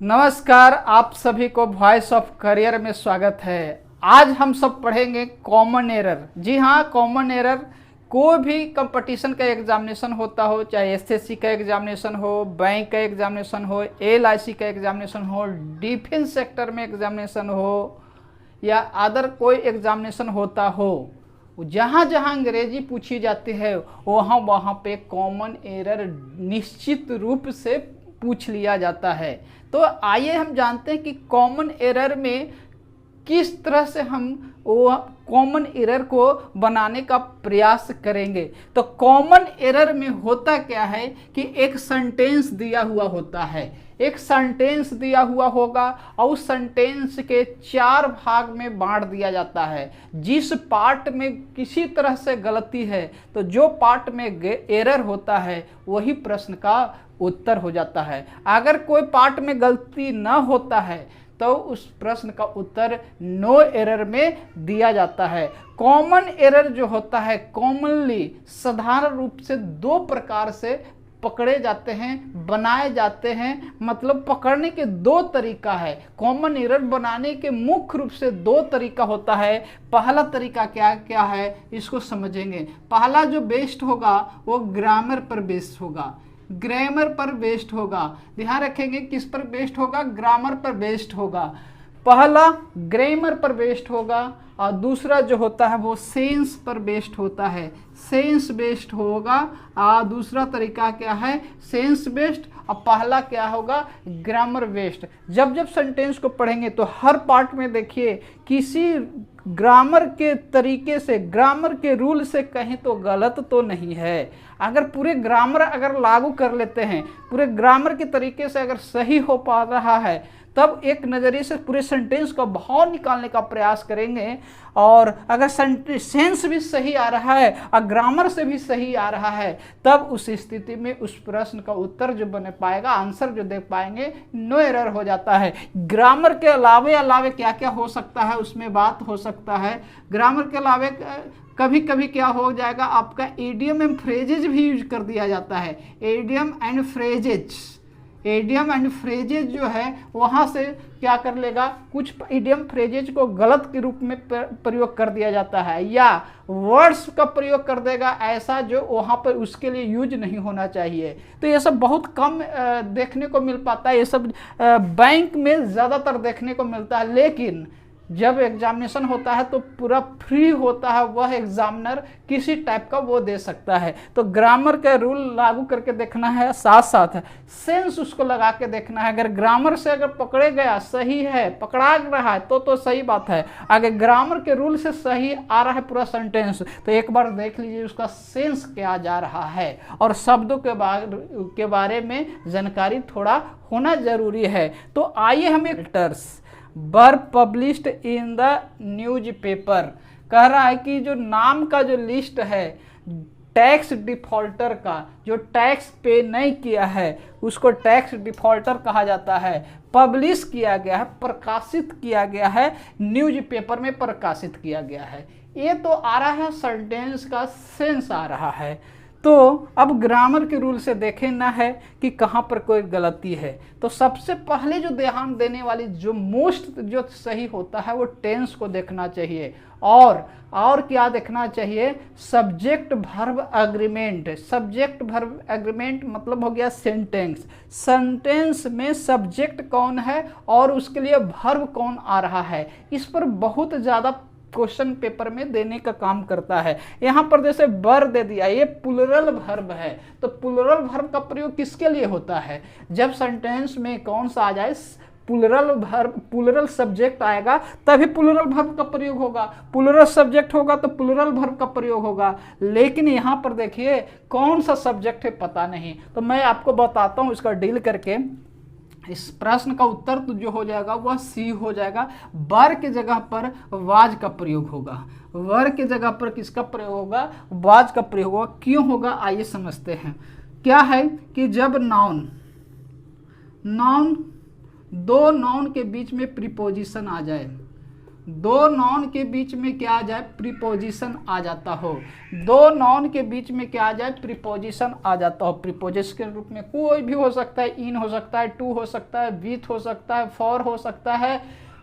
नमस्कार, आप सभी को वॉइस ऑफ करियर में स्वागत है। आज हम सब पढ़ेंगे कॉमन एरर। जी हाँ, कॉमन एरर कोई भी कंपटीशन का एग्जामिनेशन होता हो, चाहे एसएससी का एग्जामिनेशन हो, बैंक का एग्जामिनेशन हो, एलआईसी का एग्जामिनेशन हो, डिफेंस सेक्टर में एग्जामिनेशन हो या अदर कोई एग्जामिनेशन होता हो, जहाँ जहाँ अंग्रेजी पूछी जाती है वहाँ वहाँ पे कॉमन एरर निश्चित रूप से पूछ लिया जाता है। तो आइए हम जानते हैं कि कॉमन एरर में किस तरह से हम वो कॉमन एरर को बनाने का प्रयास करेंगे। तो कॉमन एरर में होता क्या है कि एक सेंटेंस दिया हुआ होता है, एक सेंटेंस दिया हुआ होगा और उस सेंटेंस के 4 भाग में बांट दिया जाता है। जिस पार्ट में किसी तरह से गलती है तो जो पार्ट में एरर होता है वही प्रश्न का उत्तर हो जाता है। अगर कोई पार्ट में गलती न होता है तो उस प्रश्न का उत्तर नो एरर में दिया जाता है। कॉमन एरर जो होता है कॉमनली साधारण रूप से 2 प्रकार से पकड़े जाते हैं, बनाए जाते हैं। मतलब पकड़ने के 2 तरीका है। कॉमन एरर बनाने के मुख्य रूप से 2 तरीका होता है। पहला तरीका क्या क्या है इसको समझेंगे। पहला जो बेस्ड होगा वो ग्रामर पर बेस्ड होगा, ग्रामर पर बेस्ड होगा। ध्यान रखेंगे किस पर बेस्ड होगा, ग्रामर पर बेस्ड होगा। पहला ग्रामर पर बेस्ड होगा और दूसरा जो होता है वो सेंस पर बेस्ड होता है, सेंस बेस्ड होगा। और दूसरा तरीका क्या है, सेंस बेस्ड, और पहला क्या होगा, ग्रामर बेस्ड। जब जब सेंटेंस को पढ़ेंगे तो हर पार्ट में देखिए किसी ग्रामर के तरीके से, ग्रामर के रूल से कहीं तो गलत तो नहीं है। अगर पूरे ग्रामर अगर लागू कर लेते हैं, पूरे ग्रामर के तरीके से अगर सही हो पा रहा है तब एक नज़रिए से पूरे सेंटेंस का भाव निकालने का प्रयास करेंगे। और अगर सेंस भी सही आ रहा है और ग्रामर से भी सही आ रहा है तब उस स्थिति में उस प्रश्न का उत्तर जो बन पाएगा, आंसर जो दे पाएंगे, नो एरर हो जाता है। ग्रामर के अलावे क्या क्या हो सकता है उसमें बात हो सकता है। ग्रामर के अलावे कभी कभी क्या हो जाएगा, आपका इडियम एंड फ्रेजेज भी यूज कर दिया जाता है। Idiom and phrases, idiom and phrases जो है वहाँ से क्या कर लेगा, कुछ इडियम फ्रेजेज को गलत के रूप में प्रयोग कर दिया जाता है या वर्ड्स का प्रयोग कर देगा ऐसा जो वहाँ पर उसके लिए यूज नहीं होना चाहिए। तो ये सब बहुत कम देखने को मिल पाता है, ये सब बैंक में ज़्यादातर देखने को मिलता है। लेकिन जब एग्जामिनेशन होता है तो पूरा फ्री होता है, वह एग्जामिनर किसी टाइप का वो दे सकता है। तो ग्रामर का रूल लागू करके देखना है, साथ साथ सेंस उसको लगा के देखना है। अगर ग्रामर से अगर पकड़े गया, सही है, पकड़ा रहा है तो सही बात है। अगर ग्रामर के रूल से सही आ रहा है पूरा सेंटेंस तो एक बार देख लीजिए उसका सेंस क्या जा रहा है और शब्दों के बारे में जानकारी थोड़ा होना जरूरी है। तो आइए हम letters were published in the newspaper कह रहा है कि जो नाम का जो लिस्ट है टैक्स डिफॉल्टर का, जो टैक्स पे नहीं किया है उसको टैक्स डिफॉल्टर कहा जाता है। पब्लिश किया गया है, प्रकाशित किया गया है, न्यूज़पेपर में प्रकाशित किया गया है। ये तो आ रहा है सेंटेंस का सेंस आ रहा है। तो अब ग्रामर के रूल से देखें ना है कि कहाँ पर कोई गलती है। तो सबसे पहले जो ध्यान देने वाली जो मोस्ट जो सही होता है वो टेंस को देखना चाहिए। और क्या देखना चाहिए, subject verb agreement. Subject verb agreement मतलब हो गया सेंटेंस। सेंटेंस में सब्जेक्ट कौन है और उसके लिए वर्ब कौन आ रहा है, इस पर बहुत ज़्यादा क्वेश्चन पेपर में देने का काम करता है। यहाँ पर जैसे वर दे दिया, ये प्लूरल वर्ब है तो प्लूरल वर्ब का प्रयोग किसके लिए होता है, जब सेंटेंस में कौन सा आ जाए, प्लूरल वर्ब, प्लूरल सब्जेक्ट आएगा तभी प्लूरल वर्ब का प्रयोग होगा। प्लूरल सब्जेक्ट होगा तो प्लूरल वर्ब का प्रयोग होगा। लेकिन यहाँ पर देखिए कौन सा सब्जेक्ट है पता नहीं, तो मैं आपको बताता हूँ इसका डील करके। इस प्रश्न का उत्तर तो जो हो जाएगा वह सी हो जाएगा। वर के जगह पर वाज का प्रयोग होगा। वर के जगह पर किसका प्रयोग होगा, वाज का प्रयोग होगा। क्यों होगा आइए समझते हैं। क्या है कि जब नाउन 2 नाउन के बीच में प्रीपोजिशन आ जाए, दो नाउन के बीच में क्या आ जाए, प्रीपोजिशन आ जाता हो। दो नाउन के बीच में क्या आ जाए, प्रीपोजिशन आ जाता हो। प्रीपोजिशन के रूप में कोई भी हो सकता है, इन हो सकता है, टू हो सकता है, विथ हो सकता है, फॉर हो सकता है,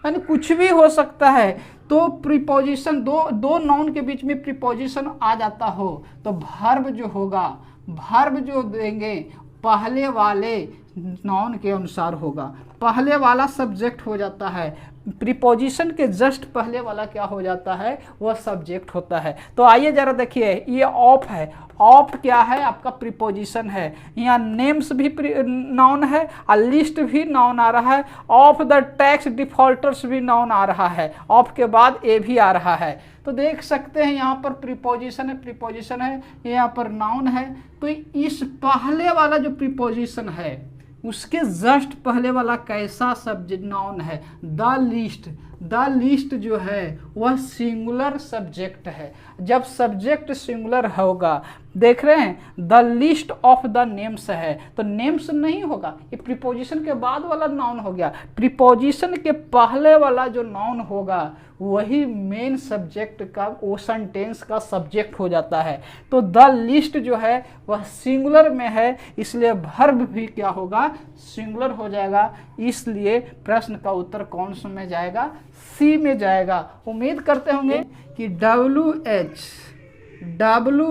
यानी कुछ भी हो सकता है। तो प्रीपोजिशन दो नाउन के बीच में प्रीपोजिशन आ जाता हो तो वर्ब जो होगा, वर्ब जो देंगे पहले वाले नाउन के अनुसार होगा। पहले वाला सब्जेक्ट हो जाता है, प्रीपोजिशन के जस्ट पहले वाला क्या हो जाता है, वह सब्जेक्ट होता है। तो आइए जरा देखिए, ये ऑफ है, ऑफ क्या है, आपका प्रीपोजिशन है। यहाँ नेम्स भी नाउन है और लिस्ट भी नाउन आ रहा है। ऑफ द टैक्स डिफॉल्टर्स भी नाउन आ रहा है, ऑफ के बाद ए भी आ रहा है। तो देख सकते हैं यहाँ पर प्रीपोजिशन है, प्रीपोजिशन है, यहाँ पर नाउन है। तो इस पहले वाला जो प्रीपोजिशन है उसके जस्ट पहले वाला कैसा सब्जेक्ट नाउन है, द लिस्ट। द लिस्ट जो है वह सिंगुलर सब्जेक्ट है। जब सब्जेक्ट सिंगुलर होगा, देख रहे हैं, the list of the names है तो नेम्स नहीं होगा, ये प्रीपोजिशन के बाद वाला नाउन हो गया। प्रीपोजिशन के पहले वाला जो नाउन होगा वही मेन सब्जेक्ट का, वो सेंटेंस का सब्जेक्ट हो जाता है। तो द लिस्ट जो है वह सिंगुलर में है, इसलिए वर्ब भी क्या होगा, सिंगुलर हो जाएगा। इसलिए प्रश्न का उत्तर कौन सा में जाएगा, सी में जाएगा। उम्मीद करते होंगे कि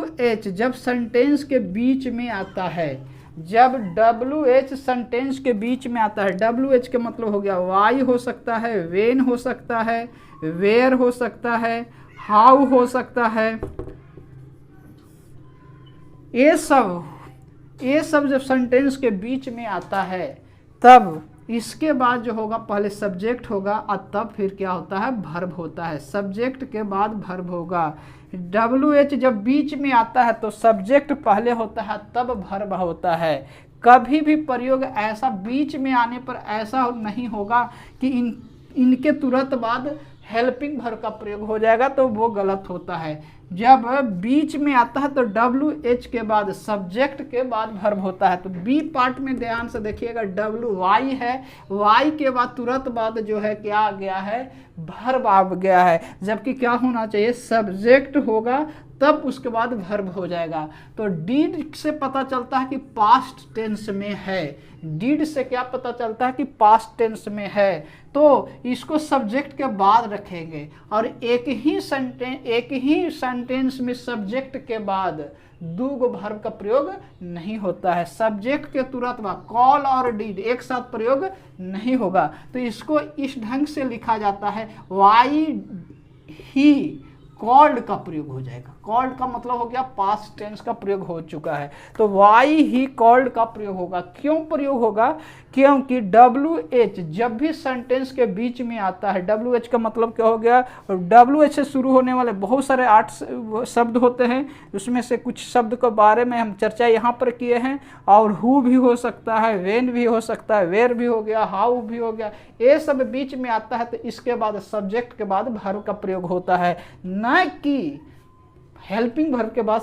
WH जब सेंटेंस के बीच में आता है, जब WH सेंटेंस के बीच में आता है, WH के मतलब हो गया वाई हो सकता है, वेन हो सकता है, वेयर हो सकता है, हाउ हो सकता है, ये सब जब सेंटेंस के बीच में आता है तब इसके बाद जो होगा पहले सब्जेक्ट होगा और तब फिर क्या होता है, वर्ब होता है। सब्जेक्ट के बाद वर्ब होगा। WH जब बीच में आता है तो सब्जेक्ट पहले होता है तब वर्ब होता है। कभी भी प्रयोग ऐसा बीच में आने पर ऐसा नहीं होगा कि इनके तुरंत बाद हेल्पिंग वर्ब का प्रयोग हो जाएगा, तो वो गलत होता है। जब बीच में आता है तो WH के बाद सब्जेक्ट के बाद वर्ब होता है। तो बी पार्ट में ध्यान से देखिएगा, WY है, Y के बाद तुरंत बाद जो है क्या आ गया है, वर्ब आ गया है। जबकि क्या होना चाहिए, सब्जेक्ट होगा तब उसके बाद वर्ब हो जाएगा। तो डीड से पता चलता है कि पास्ट टेंस में है। डीड से क्या पता चलता है कि पास्ट टेंस में है, तो इसको सब्जेक्ट के बाद रखेंगे। और एक ही सेंटेंस में सब्जेक्ट के बाद दो गो वर्ब का प्रयोग नहीं होता है। सब्जेक्ट के तुरंत बाद कॉल और डीड एक साथ प्रयोग नहीं होगा। तो इसको इस ढंग से लिखा जाता है, वाई ही कॉल्ड का प्रयोग हो जाएगा। कॉल्ड का मतलब हो गया पास्ट टेंस का प्रयोग हो चुका है, तो वाई ही कॉल्ड का प्रयोग होगा। क्यों प्रयोग होगा, क्योंकि WH जब भी सेंटेंस के बीच में आता है, WH का मतलब क्या हो गया, WH से शुरू होने वाले बहुत सारे 8 शब्द होते हैं, उसमें से कुछ शब्द के बारे में हम चर्चा यहाँ पर किए हैं। और हु भी हो सकता है, वेन भी हो सकता है, वेयर भी हो गया, हाउ भी हो गया, ये सब बीच में आता है तो इसके बाद सब्जेक्ट के बाद वर्ब का प्रयोग होता है, न कि हेल्पिंग वर्ब के बाद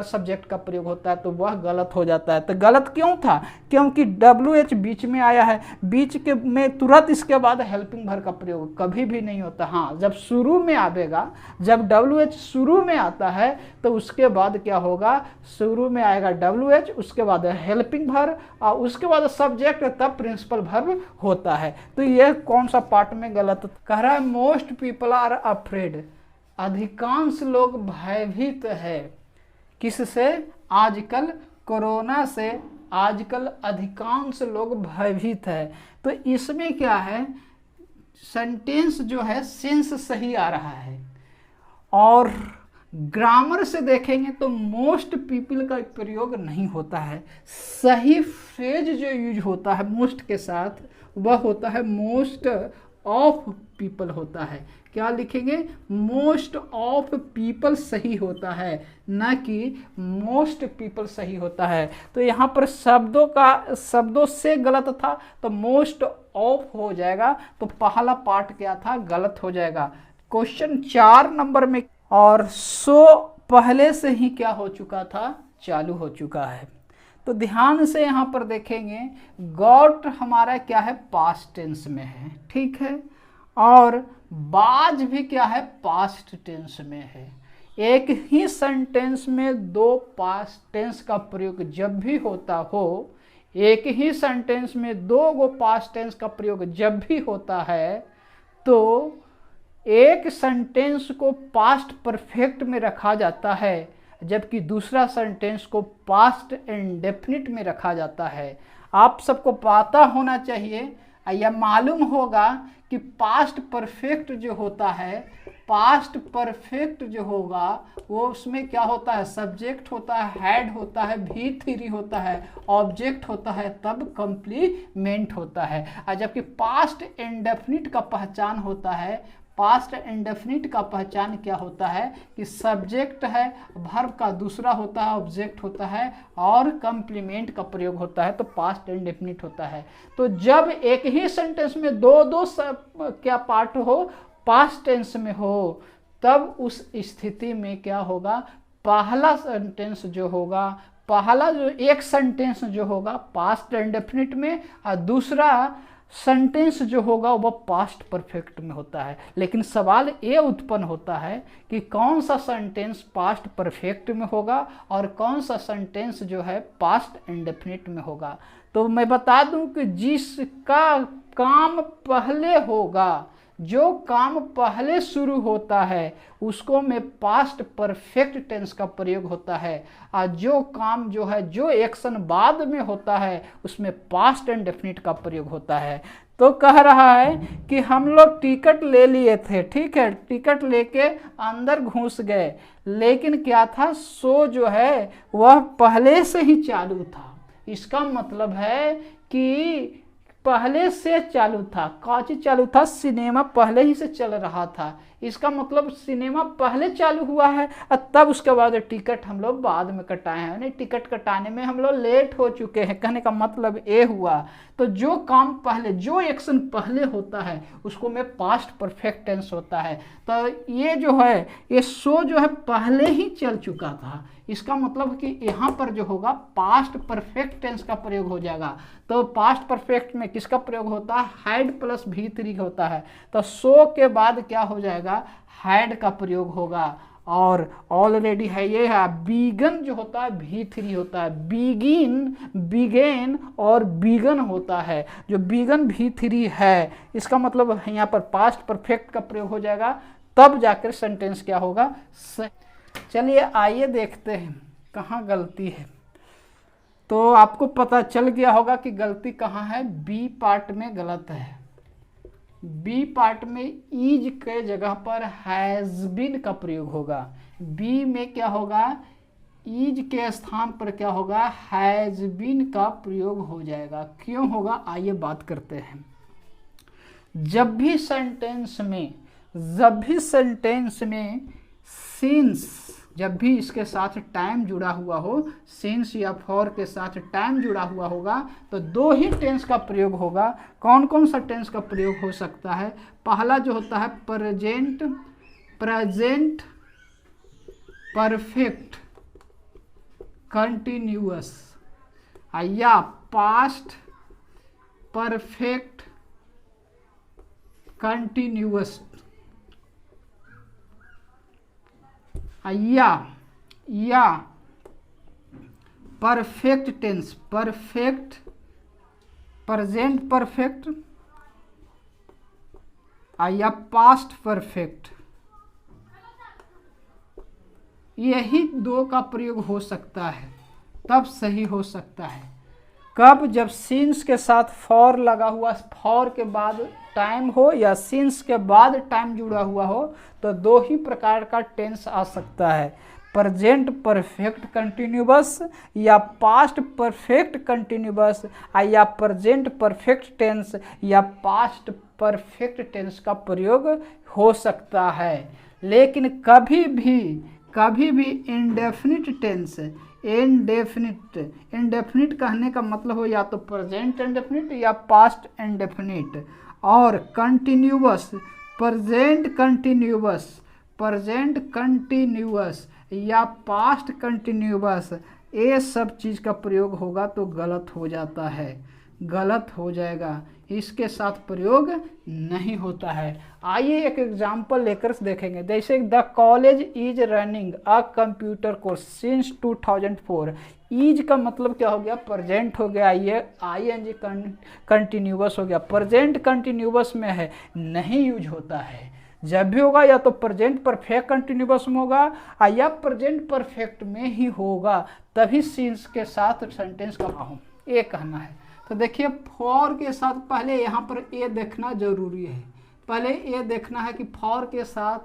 सब्जेक्ट का प्रयोग होता है। तो वह गलत हो जाता है। तो गलत क्यों था, क्योंकि WH बीच में आया है, बीच के में तुरंत इसके बाद हेल्पिंग वर्ब का प्रयोग कभी भी नहीं होता। हाँ, जब शुरू में आएगा, जब WH शुरू में आता है तो उसके बाद क्या होगा, शुरू में आएगा WH, उसके बाद हेल्पिंग वर्ब और उसके बाद सब्जेक्ट, तब प्रिंसिपल वर्ब होता है। तो यह कौन सा पार्ट में गलत कह रहा है, मोस्ट पीपल आर अफ्रेड, अधिकांश लोग भयभीत है। किससे, आजकल कोरोना से आजकल अधिकांश लोग भयभीत है। तो इसमें क्या है, सेंटेंस जो है सेंस सही आ रहा है, और ग्रामर से देखेंगे तो मोस्ट पीपल का प्रयोग नहीं होता है। सही फ्रेज जो यूज होता है मोस्ट के साथ वह होता है मोस्ट ऑफ पीपल होता है। क्या लिखेंगे, मोस्ट ऑफ पीपल सही होता है, न कि मोस्ट पीपल सही होता है। तो यहाँ पर शब्दों से गलत था तो मोस्ट ऑफ हो जाएगा, तो पहला पार्ट क्या था, गलत हो जाएगा। क्वेश्चन 4 नंबर में, और सो पहले से ही क्या हो चुका था, चालू हो चुका है। तो ध्यान से यहाँ पर देखेंगे, गॉट हमारा क्या है, पास्ट टेंस में है, ठीक है। और बाज भी क्या है, पास्ट टेंस में है। एक ही सेंटेंस में दो पास्ट टेंस का प्रयोग जब भी होता हो, एक ही सेंटेंस में दो गो पास्ट टेंस का प्रयोग जब भी होता है, तो एक सेंटेंस को पास्ट परफेक्ट में रखा जाता है, जबकि दूसरा सेंटेंस को पास्ट इंडेफिनिट में रखा जाता है। आप सबको पता होना चाहिए या मालूम होगा कि पास्ट परफेक्ट जो होता है, पास्ट परफेक्ट जो होगा वो उसमें क्या होता है, सब्जेक्ट होता है, हेड होता है, V3 होता है, ऑब्जेक्ट होता है, तब कंप्लीमेंट होता है। और जबकि पास्ट इंडेफिनिट का पहचान होता है, पास्ट इंडेफिनिट का पहचान क्या होता है कि सब्जेक्ट है, वर्ब का दूसरा होता है, ऑब्जेक्ट होता है और कंप्लीमेंट का प्रयोग होता है, तो पास्ट इंडेफिनिट होता है। तो जब एक ही सेंटेंस में दो दो क्या पार्ट हो, पास्ट टेंस में हो, तब उस स्थिति में क्या होगा, पहला सेंटेंस जो होगा, पहला जो एक सेंटेंस जो होगा पास्ट इंडेफिनिट में और दूसरा सेंटेंस जो होगा वो पास्ट परफेक्ट में होता है। लेकिन सवाल ये उत्पन्न होता है कि कौन सा सेंटेंस पास्ट परफेक्ट में होगा और कौन सा सेंटेंस जो है पास्ट इंडेफिनिट में होगा। तो मैं बता दूं कि जिसका काम पहले होगा, जो काम पहले शुरू होता है उसको में पास्ट परफेक्ट टेंस का प्रयोग होता है, और जो काम जो है, जो एक्शन बाद में होता है उसमें पास्ट इंडेफिनिट का प्रयोग होता है। तो कह रहा है कि हम लोग टिकट ले लिए थे, ठीक है, टिकट लेके अंदर घुस गए, लेकिन क्या था, शो जो है वह पहले से ही चालू था। इसका मतलब है कि पहले से चालू था। कौन चीज चालू था, सिनेमा पहले ही से चल रहा था। इसका मतलब सिनेमा पहले चालू हुआ है और तब उसके बाद टिकट हम लोग बाद में कटाए हैं, यानी टिकट कटाने में हम लोग लेट हो चुके हैं। कहने का मतलब ये हुआ। तो जो काम पहले, जो एक्शन पहले होता है उसको में पास्ट परफेक्ट टेंस होता है। तो ये जो है, ये शो जो है पहले ही चल चुका था। इसका मतलब कि यहाँ पर जो होगा पास्ट परफेक्ट टेंस का प्रयोग हो जाएगा। तो पास्ट परफेक्ट में किसका प्रयोग होता है, हैड प्लस V3 होता है। तो शो के बाद क्या हो जाएगा, हैड का प्रयोग होगा। और ऑलरेडी है ये है, बीगन जो होता है V3 होता है, बिगिन, बिगेन और बिगन होता है। जो बिगन V3 है, इसका मतलब यहाँ पर पास्ट परफेक्ट का प्रयोग हो जाएगा, तब जाकर सेंटेंस क्या होगा। चलिए आइए देखते हैं कहाँ गलती है। तो आपको पता चल गया होगा कि गलती कहाँ है, बी पार्ट में गलत है। बी पार्ट में इज के जगह पर हैज बीन का प्रयोग होगा। बी में क्या होगा, इज के स्थान पर क्या होगा, हैज बीन का प्रयोग हो जाएगा। क्यों होगा, आइए बात करते हैं। जब भी सेंटेंस में सिंस, जब भी इसके साथ टाइम जुड़ा हुआ हो, सिंस या फॉर के साथ टाइम जुड़ा हुआ होगा, तो दो ही टेंस का प्रयोग होगा। कौन कौन सा टेंस का प्रयोग हो सकता है, पहला जो होता है प्रेजेंट परफेक्ट कंटिन्यूअस, या पास्ट परफेक्ट कंटिन्यूअस, या perfect tense, perfect present perfect, या पास्ट परफेक्ट। यही दो का प्रयोग हो सकता है, तब सही हो सकता है। कब, जब सिंस के साथ फॉर लगा हुआ, फॉर के बाद टाइम हो या सिंस के बाद टाइम जुड़ा हुआ हो, तो दो ही प्रकार का टेंस आ सकता है, प्रेजेंट परफेक्ट कंटिन्यूअस या पास्ट परफेक्ट कंटिन्यूअस, या प्रेजेंट परफेक्ट टेंस या पास्ट परफेक्ट टेंस का प्रयोग हो सकता है। लेकिन कभी भी इंडेफिनिट टेंस, इंडेफिनिट कहने का मतलब हो या तो प्रेजेंट इंडेफिनिट या पास्ट इंडेफिनिट, और कंटिन्यूअस, प्रेजेंट कंटिन्यूअस या पास्ट कंटिन्यूअस, ये सब चीज़ का प्रयोग होगा तो गलत हो जाता है, गलत हो जाएगा। इसके साथ प्रयोग नहीं होता है। आइए एक एग्जाम्पल लेकर देखेंगे। जैसे the college is running a computer course since 2004। Is का मतलब क्या हो गया, प्रेजेंट हो गया, ये ING कंटिन्यूअस हो गया। प्रेजेंट कंटिन्यूअस में है, नहीं यूज होता है। जब भी होगा या तो प्रेजेंट परफेक्ट कंटिन्यूअस में होगा या प्रेजेंट परफेक्ट में ही होगा, तभी सिंस के साथ सेंटेंस का हूँ ये कहना है। तो देखिए फॉर के साथ पहले यहाँ पर ए देखना जरूरी है। पहले ये देखना है कि फॉर के साथ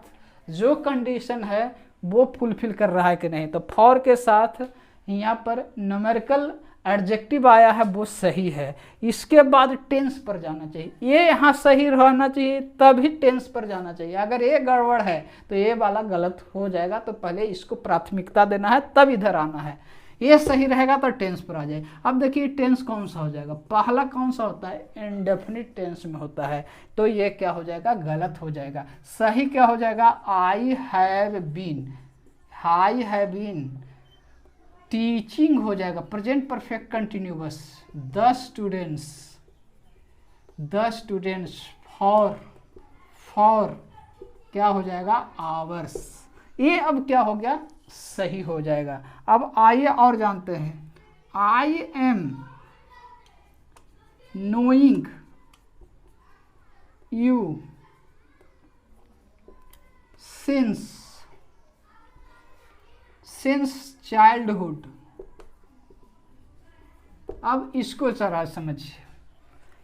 जो कंडीशन है वो फुलफिल कर रहा है कि नहीं। तो फॉर के साथ यहाँ पर न्यूमेरिकल एडजेक्टिव आया है वो सही है। इसके बाद टेंस पर जाना चाहिए, ये यहाँ सही रहना चाहिए तभी टेंस पर जाना चाहिए। अगर ये गड़बड़ है तो ये वाला गलत हो जाएगा, तो पहले इसको प्राथमिकता देना है तब इधर आना है। ये सही रहेगा तो टेंस पर आ जाए। अब देखिए टेंस कौन सा हो जाएगा, पहला कौन सा होता है, इंडेफिनिट टेंस में होता है, तो ये क्या हो जाएगा, गलत हो जाएगा। सही क्या हो जाएगा, आई हैव बीन टीचिंग हो जाएगा। Present perfect continuous the students for क्या हो जाएगा, आवर्स। ये अब क्या हो गया, सही हो जाएगा। अब आइए और जानते हैं, I am knowing you since childhood. अब इसको जरा समझिए,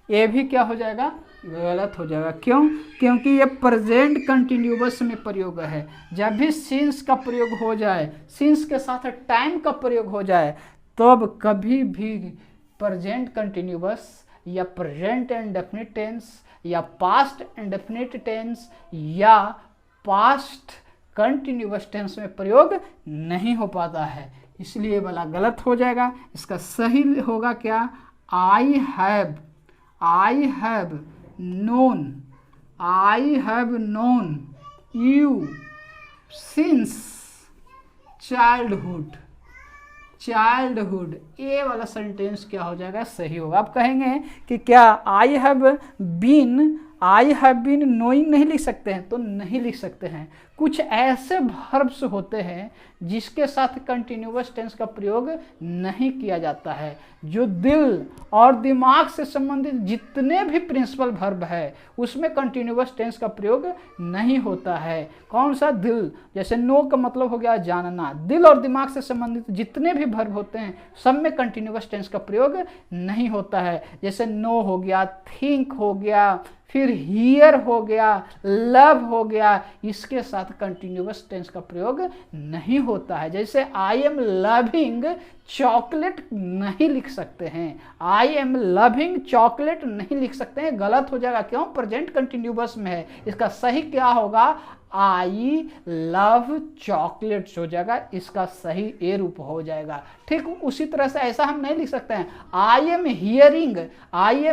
ये भी क्या हो जाएगा, गलत हो जाएगा। क्यों, क्योंकि ये प्रेजेंट कंटिन्यूअस में प्रयोग है। जब भी सिंस का प्रयोग हो जाए, सिंस के साथ टाइम का प्रयोग हो जाए, तब कभी भी प्रेजेंट कंटिन्यूअस या प्रेजेंट इंडेफिनिट टेंस या पास्ट इंडेफिनिट टेंस या पास्ट कंटिन्यूअस टेंस में प्रयोग नहीं हो पाता है, इसलिए वाला गलत हो जाएगा। इसका सही होगा क्या, I have known you since childhood। ये वाला सेंटेंस क्या हो जाएगा, सही होगा। आप कहेंगे कि क्या आई हैव बीन नोइंग नहीं लिख सकते हैं, तो नहीं लिख सकते हैं। कुछ ऐसे वर्ब्स होते हैं जिसके साथ कंटिन्यूअस टेंस का प्रयोग नहीं किया जाता है। जो दिल और दिमाग से संबंधित जितने भी प्रिंसिपल वर्ब है उसमें कंटिन्यूअस टेंस का प्रयोग नहीं होता है। कौन सा, दिल। जैसे नो का मतलब हो गया जानना। दिल और दिमाग से संबंधित जितने भी वर्ब होते हैं सब में कंटिन्यूअस टेंस का प्रयोग नहीं होता है। जैसे नो हो गया, थिंक हो गया, फिर हियर हो गया, लव हो गया, इसके साथ कंटिन्यूअस टेंस का प्रयोग नहीं होता है। जैसे आई एम लविंग चॉकलेट नहीं लिख सकते हैं, आई एम लविंग चॉकलेट नहीं लिख सकते हैं, गलत हो जाएगा। क्यों, प्रेजेंट कंटिन्यूअस में है। इसका सही क्या होगा, आई लव चॉकलेट्स हो जाएगा, इसका सही ए रूप हो जाएगा। ठीक उसी तरह से ऐसा हम नहीं लिख सकते हैं, I am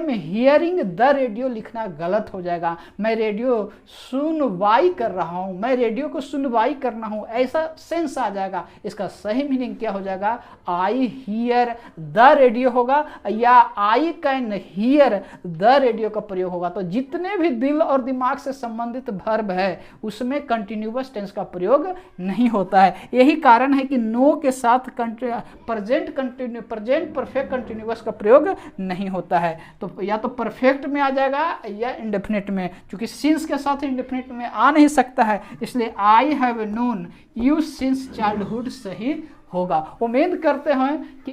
hearing the radio लिखना गलत हो जाएगा। मैं रेडियो सुनवाई कर रहा हूं, मैं रेडियो को सुनवाई करना हूं, ऐसा सेंस आ जाएगा। इसका सही मीनिंग क्या हो जाएगा, आई हियर द रेडियो होगा या I can hear the radio का प्रयोग होगा। तो जितने भी दिल और दिमाग से संबंधित वर्ब है उसमें कंटिन्यूअस टेंस का प्रयोग नहीं होता है। यही कारण है कि नो के साथ प्रेजेंट परफेक्ट कंटिन्यूअस का प्रयोग नहीं होता है। तो या तो परफेक्ट में आ जाएगा या इंडेफिनिट में। क्योंकि सिंस के साथ इंडेफिनिट में आ नहीं सकता है, इसलिए I have known you since childhood सही होगा। उम्मीद करते हैं कि